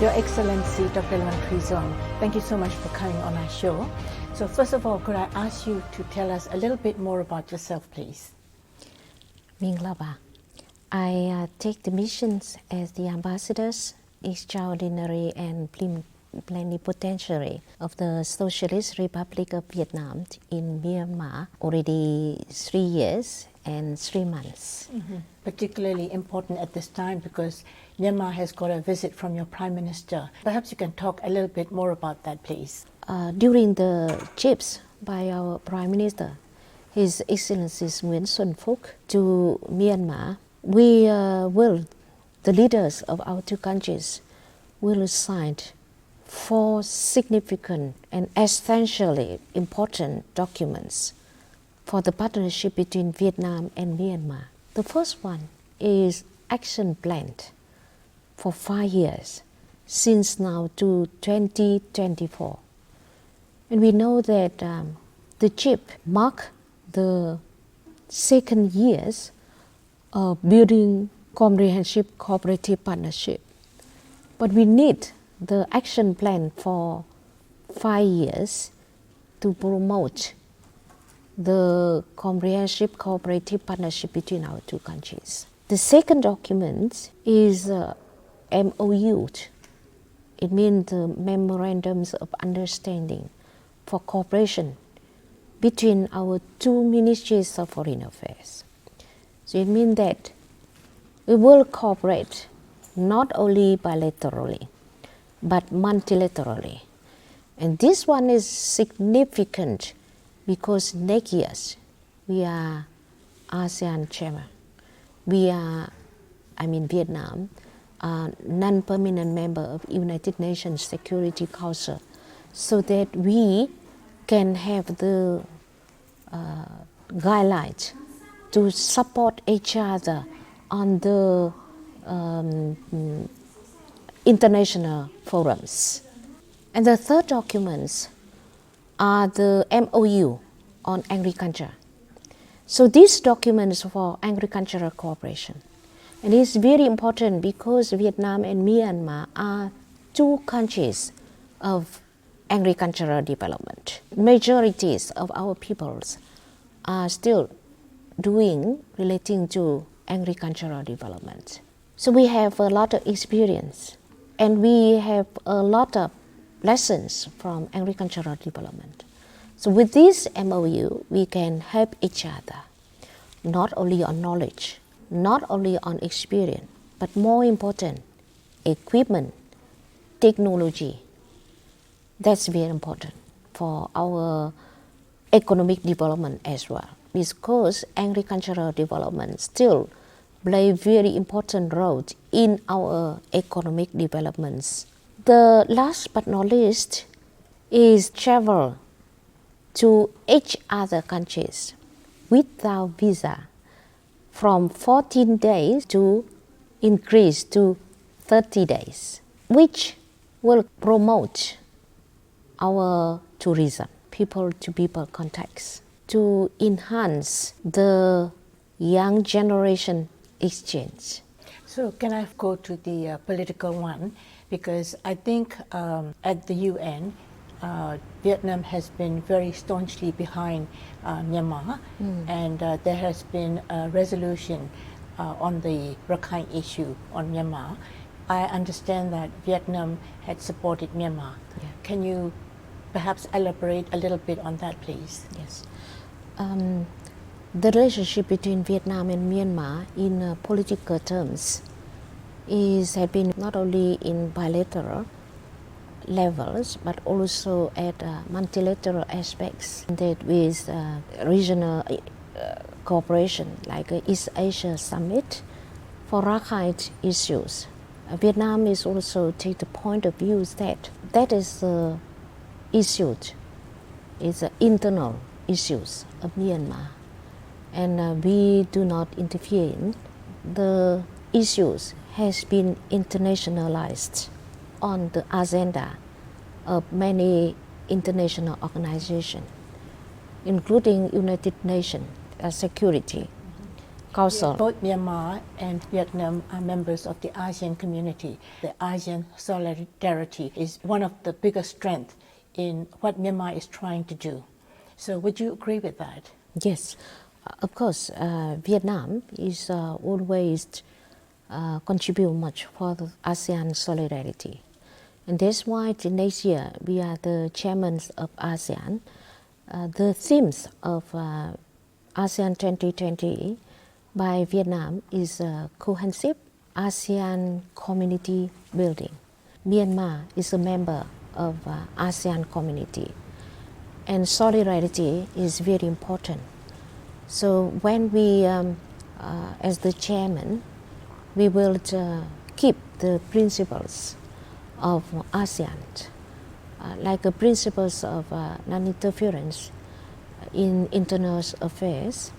Your Excellency Dr. Lan Krizong, thank you so much for coming on our show. So first of all, could I ask you to tell us a little bit more about yourself, please? Minglaba. I take the missions as the ambassadors, extraordinary and plenipotentiary of the Socialist Republic of Vietnam in Myanmar already 3 years and 3 months. Mm-hmm. Particularly important at this time because Myanmar has got a visit from your Prime Minister. Perhaps you can talk a little bit more about that, please. During the trips by our Prime Minister, His Excellency Nguyen Xuân Phúc to Myanmar, the leaders of our two countries will sign 4 significant and essentially important documents for the partnership between Vietnam and Myanmar. The first one is action plan for 5 years, since now to 2024. And we know that the trip marked the second years of building comprehensive cooperative partnership. But we need the action plan for 5 years to promote the comprehensive cooperative partnership between our two countries. The second document is MOU. It means the Memorandums of Understanding for cooperation between our two ministries of foreign affairs. So it means that we will cooperate not only bilaterally, but multilaterally. And this one is significant because next year we are ASEAN chairman. Vietnam, a non-permanent member of United Nations Security Council, so that we can have the guidelines to support each other on the international forums. And the third documents are the MOU on agriculture. So these documents for agricultural cooperation. And it's very important because Vietnam and Myanmar are two countries of agricultural development. Majorities of our peoples are still relating to agricultural development. So we have a lot of experience and we have a lot of lessons from agricultural development. So with this MOU, we can help each other, not only on knowledge, not only on experience, but more important, equipment, technology. That's very important for our economic development as well, because agricultural development still play very important role in our economic developments. The last but not least is travel to each other countries without visa from 14 days to increase to 30 days, which will promote our tourism, people-to-people contacts, to enhance the young generation exchange. So can I go to the political one? Because I think at the UN, Vietnam has been very staunchly behind Myanmar, and there has been a resolution on the Rakhine issue on Myanmar. I understand that Vietnam had supported Myanmar. Yeah. Can you perhaps elaborate a little bit on that, please? Yes. The relationship between Vietnam and Myanmar in political terms has been not only in bilateral levels, but also at multilateral aspects, that with regional cooperation like East Asia Summit for Rakhine issues. Vietnam is also take the point of view that that is the issue, is the internal issues of Myanmar, and we do not interfere in. The issues has been internationalized on the agenda of many international organizations, including United Nations Security Council. Both Myanmar and Vietnam are members of the ASEAN community. The ASEAN solidarity is one of the biggest strengths in what Myanmar is trying to do. So would you agree with that? Yes, of course, Vietnam is always contribute much for the ASEAN solidarity. And that's why next year we are the chairmen of ASEAN. The themes of ASEAN 2020 by Vietnam is cohesive ASEAN community building. Myanmar is a member of ASEAN community, and solidarity is very important. So when we, as the chairman, we will keep the principles of ASEAN, like the principles of non-interference in internal affairs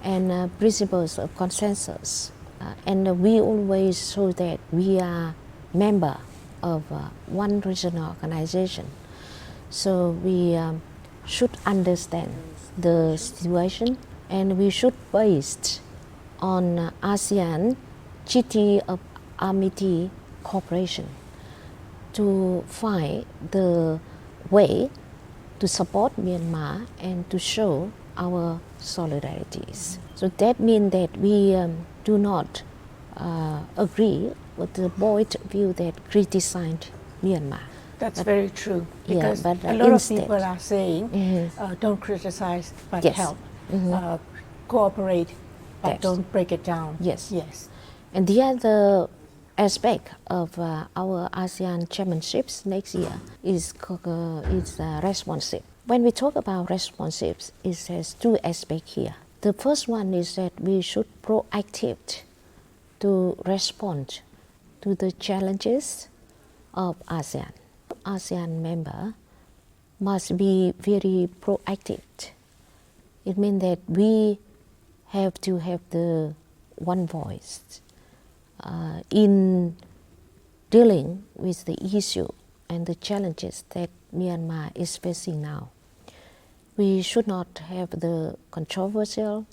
and principles of consensus. And we always show that we are member of one regional organization. So we should understand the situation, and we should base on ASEAN Treaty of Amity Cooperation to find the way to support Myanmar and to show our solidarities. So that means that we do not agree with the bold view that criticized Myanmar. That's very true, Yeah, because but, a lot instead- of people are saying, don't criticize, but Yes. help. Cooperate, but Yes. don't break it down. Yes. Yes. And the other aspect of our ASEAN chairmanships next year is responsive. When we talk about responsives, it has two aspects here. The first one is that we should proactive to respond to the challenges of ASEAN. ASEAN member must be very proactive. It means that we have to have the one voice in dealing with the issue and the challenges that Myanmar is facing now. We should not have the controversial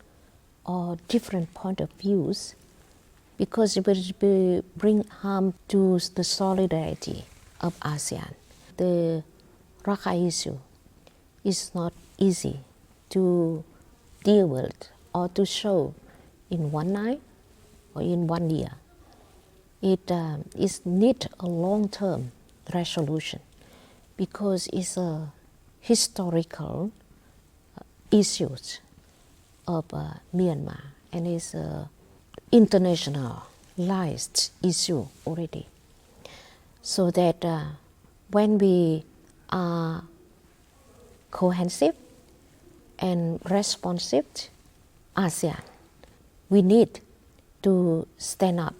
or different point of views, because it will bring harm to the solidarity of ASEAN. The Rakhine issue is not easy to deal with or to show in one night or in 1 year. It need a long-term resolution, because it's a historical issues of Myanmar, and it's a internationalized issue already. So that when we are cohesive and responsive ASEAN, we need to stand up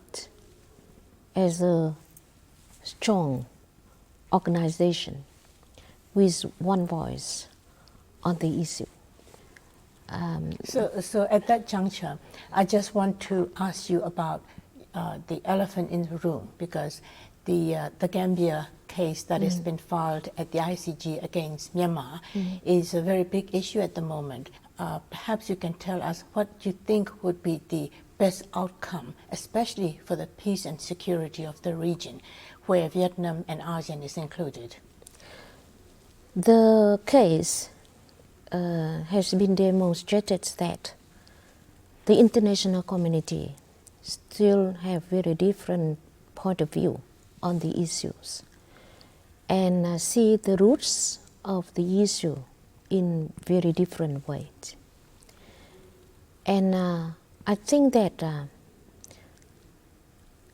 as a strong organization with one voice on the issue. So at that juncture, I just want to ask you about the elephant in the room, because the Gambia case that has been filed at the ICJ against Myanmar is a very big issue at the moment. Perhaps you can tell us what you think would be the best outcome, especially for the peace and security of the region, where Vietnam and ASEAN is included. The case has been demonstrated that the international community still have very different point of view on the issues, and see the roots of the issue in very different ways. And I think that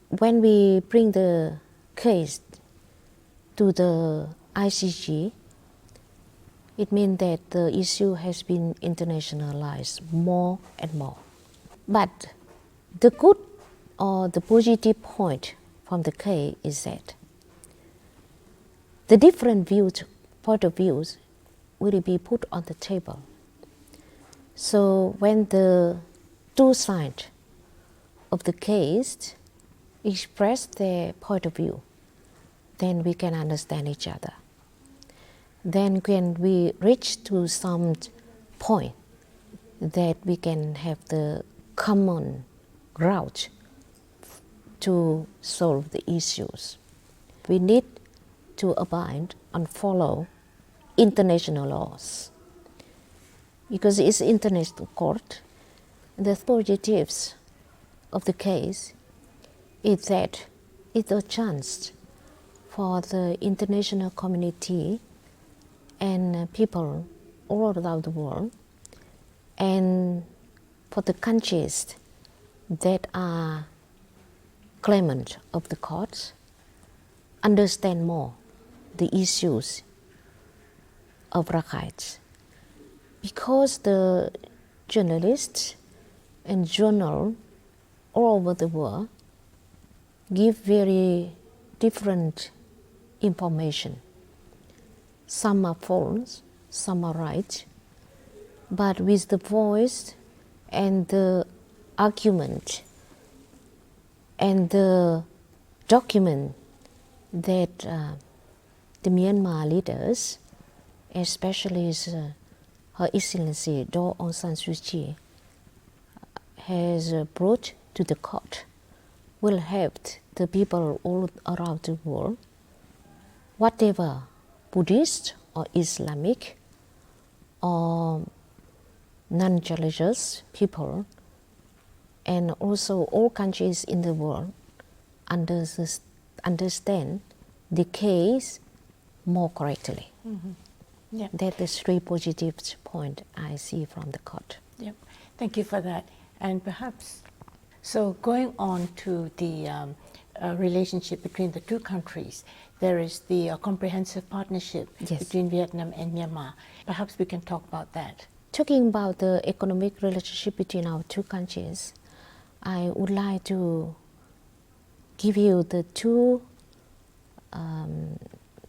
when we bring the case to the ICJ, it means that the issue has been internationalized more and more. But the good or the positive point from the case is that the different point of views will be put on the table. So when the two sides of the case express their point of view, then we can understand each other. Then when we reach to some point that we can have the common ground to solve the issues. We need to abide and follow international laws because it's international court. The positives of the case is that it's a chance for the international community and people all around the world, and for the countries that are claimant of the court, understand more the issues of Rakhine. Because the journalists and journal all over the world give very different information. Some are false, some are right, but with the voice and the argument and the document that the Myanmar leaders, especially Her Excellency Daw Aung San Suu Kyi, has brought to the court, will help the people all around the world, whatever Buddhist or Islamic or non-religious people, and also all countries in the world understand the case more correctly. Mm-hmm. Yeah. That is three positive points I see from the court. Yep. Thank you for that. And perhaps, so going on to the relationship between the two countries, there is the comprehensive partnership between Vietnam and Myanmar. Perhaps we can talk about that. Talking about the economic relationship between our two countries, I would like to give you the two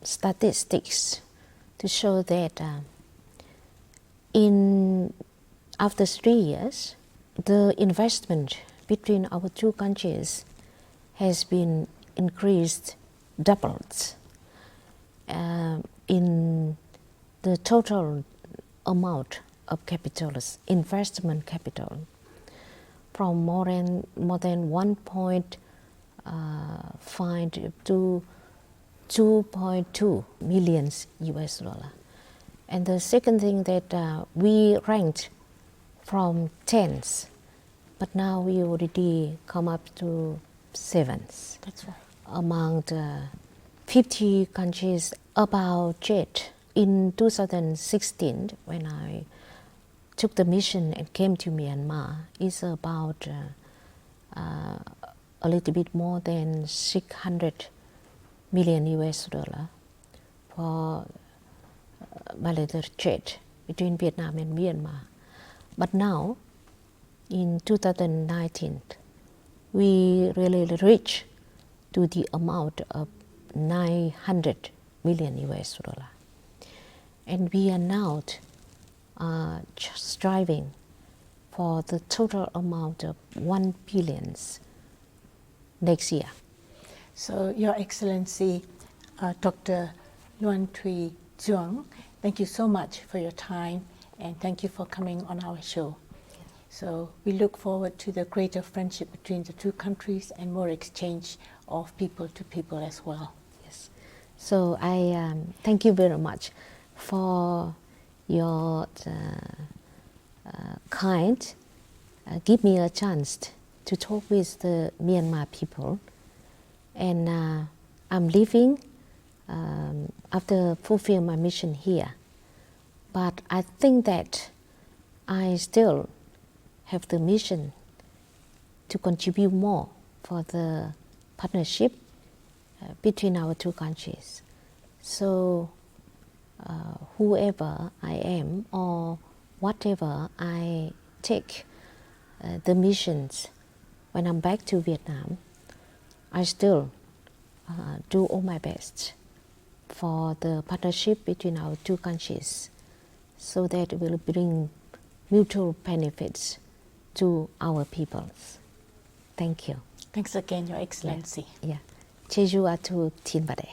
statistics to show that after 3 years, the investment between our two countries has been increased, doubled in the total amount of capital, investment capital, from more than 1.5 to 2.2 million US dollar. And the second thing that we ranked from 10th, but now we already come up to 7th. That's right. Among the 50 countries about trade. In 2016, when I took the mission and came to Myanmar, it's about a little bit more than 600 million US dollar for bilateral trade between Vietnam and Myanmar. But now, in 2019, we really reached to the amount of 900 million US dollar. And we are now striving for the total amount of 1 billion next year. So, Your Excellency, Dr. Luan Thuy Duong, thank you so much for your time, and thank you for coming on our show. So we look forward to the greater friendship between the two countries and more exchange of people to people as well. Yes. So I thank you very much for your give me a chance to talk with the Myanmar people. And I'm leaving after fulfill my mission here. But I think that I still have the mission to contribute more for the partnership between our two countries. So whoever I am or whatever I take the missions when I'm back to Vietnam, I still do all my best for the partnership between our two countries so that it will bring mutual benefits to our peoples. Thank you. Thanks again, Your Excellency. Yeah. Jeju atu tin bade.